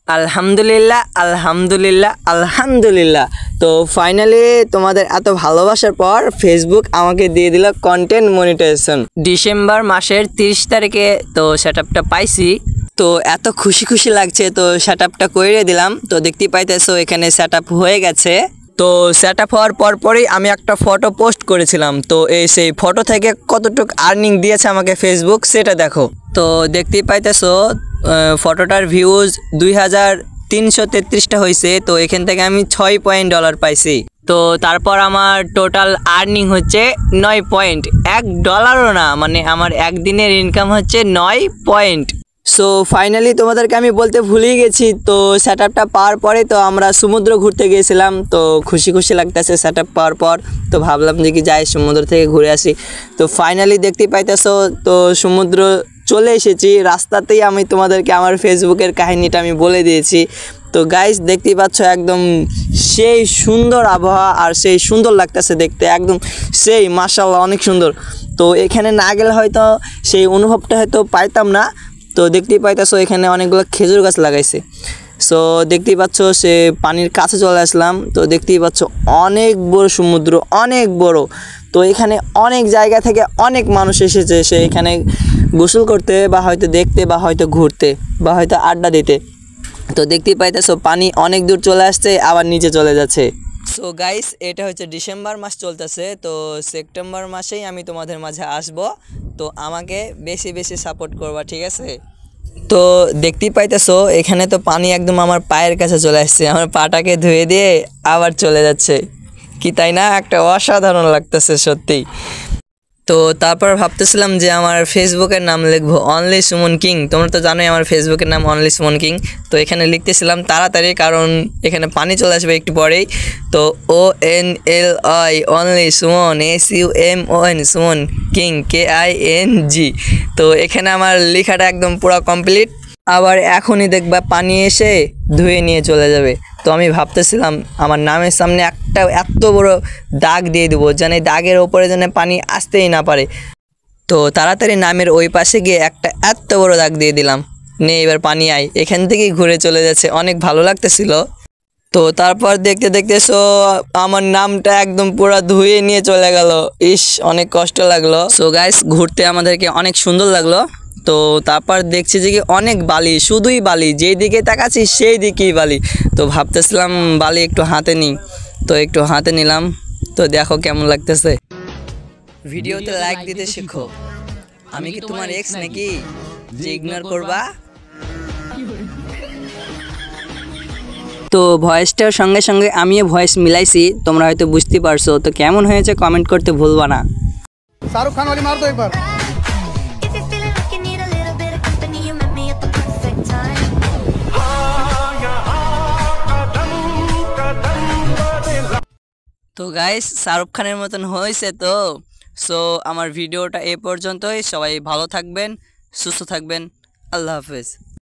আলহামদুলিল্লাহ আলহামদুলিল্লাহ আলহামদুলিল্লাহ। তো ফাইনালি তোমাদের এত ভালোবাসার পর ফেসবুক আমাকে দিয়ে দিল কন্টেন্ট মনিটাইজেশন ডিসেম্বর মাসের 30 তারিখে। তো সেটআপটা পাইছি, তো এত খুশি খুশি লাগছে। তো সেটআপটা করে দিলাম। তো দেখতেই পাইতেছো এখানে সেটআপ হয়ে গেছে। তো সেটআপ হওয়ার পরই আমি একটা ফটো পোস্ট করেছিলাম। তো সেই ফটো থেকে কতটুকু আর্নিং দিয়েছে আমাকে ফেসবুক সেটা দেখো। তো দেখতেই পাইতেছো ফটোটার ভিউজ 2333টা হয়েছে। তো এখান থেকে আমি $6 পাইছি। তো তারপর আমার টোটাল আর্নিং হচ্ছে $9.1 না, মানে আমার একদিনের ইনকাম হচ্ছে 9 পয়েন্ট। সো ফাইনালি তোমাদেরকে আমি বলতে ভুলেই গেছি। তো সেটআপটা পাওয়ার পরে তো আমরা সমুদ্র ঘুরতে গিয়েছিলাম। তো খুশি খুশি লাগতেছে সেটআপ পাওয়ার পর। তো ভাবলাম যে কি যাই সমুদ্র থেকে ঘুরে আসি। তো ফাইনালি দেখতেই পাইতেছো তো সমুদ্র চলে এসেছি। রাস্তাতেই আমি তোমাদেরকে আমার ফেসবুকের কাহিনীটা আমি বলে দিয়েছি। তো গাইস দেখতেই পাচ্ছ একদম সেই সুন্দর আবহাওয়া আর সেই সুন্দর লাগতেছে দেখতে, একদম সেই মাশাআল্লাহ অনেক সুন্দর। তো এখানে না গেলে হয়তো সেই অনুভবটা হয়তো পাইতাম না। তো দেখতেই পাইতেছো এখানে অনেকগুলো খেজুর গাছ লাগাইছে। সো দেখতেই পাচ্ছ সে পানির কাছে চলে আসলাম। তো দেখতেই পাচ্ছ অনেক বড় সমুদ্র, অনেক বড়। তো এখানে অনেক জায়গা থেকে অনেক মানুষ এসেছে সে এখানে গোসল করতে বা হয়তো দেখতে বা হয়তো ঘুরতে বা হয়তো আড্ডা দিতে। তো দেখতেই পাইতেছো পানি অনেক দূর চলে আসছে আবার নিচে চলে যাচ্ছে। সো গাইস এটা হচ্ছে ডিসেম্বর মাস চলতেছে। তো সেপ্টেম্বর মাসেই আমি তোমাদের মাঝে আসব। তো আমাকে বেশি বেশি সাপোর্ট করবা, ঠিক আছে? তো দেখতেই পাইতেছো এখানে তো পানি একদম আমার পায়ের কাছে চলে আসছে। আমার পাটাকে ধুয়ে দিয়ে আবার চলে যাচ্ছে, কি তাই না? একটা অসাধারণ লাগতেছে সত্যি। তো তারপর ভাবতেছিলাম যে আমার ফেসবুকের নাম লিখবো অনলি সুমন কিং। তোমরা তো জানোই আমার ফেসবুকের নাম অনলি সুমন কিং। তো এখানে লিখতেছিলাম তাড়াতাড়ি, কারণ এখানে পানি চলে আসবে একটু পরেই। তো ONLI only Suman, SUMON Suman king KING। তো এখানে আমার লেখাটা একদম পুরো কমপ্লিট। আবার এখনই দেখবা পানি এসে ধুয়ে নিয়ে চলে যাবে। তো আমি ভাবতেছিলাম আমার নামের সামনে একটা এত বড় দাগ দিয়ে দেবো যেন দাগের ওপরে যেন পানি আসতেই না পারে। তো তাড়াতাড়ি নামের ওই পাশে গিয়ে একটা এত বড় দাগ দিয়ে দিলাম, নে এবার পানি আয়। এখান থেকেই ঘুরে চলে যাচ্ছে, অনেক ভালো লাগতেছিল। তো তারপর দেখতে দেখতে আমার নামটা একদম পুরো ধুয়ে নিয়ে চলে গেল। ইস, অনেক কষ্ট লাগলো। সো গাইস ঘুরতে আমাদেরকে অনেক সুন্দর লাগলো। তো তারপর দেখছি যে কি অনেক বালি, শুধুই বালি, যেই দিকে তাকাচ্ছি সেই দিকেই বালি। তো ভাবতেছিলাম বালি একটু হাতে নিই। তো একটু হাতে নিলাম। তো দেখো কেমন লাগতেছে। ভিডিওতে লাইক দিতে শেখো। আমি কি তোমার এক্স নাকি যে ইগনোর করবা? তো ভয়েসটার সঙ্গে সঙ্গে আমিও ভয়েস মিলাইছি, তোমরা হয়তো বুঝতে পারছো। তো কেমন হয়েছে কমেন্ট করতে ভুলবা না। शाहरुख खान वाली मार दो एक बार। তো গাইস শাহরুখ খানের মতন হয়েছে তো। সো আমার ভিডিওটা এ পর্যন্তই। সবাই ভালো থাকবেন, সুস্থ থাকবেন। আল্লাহ হাফেজ।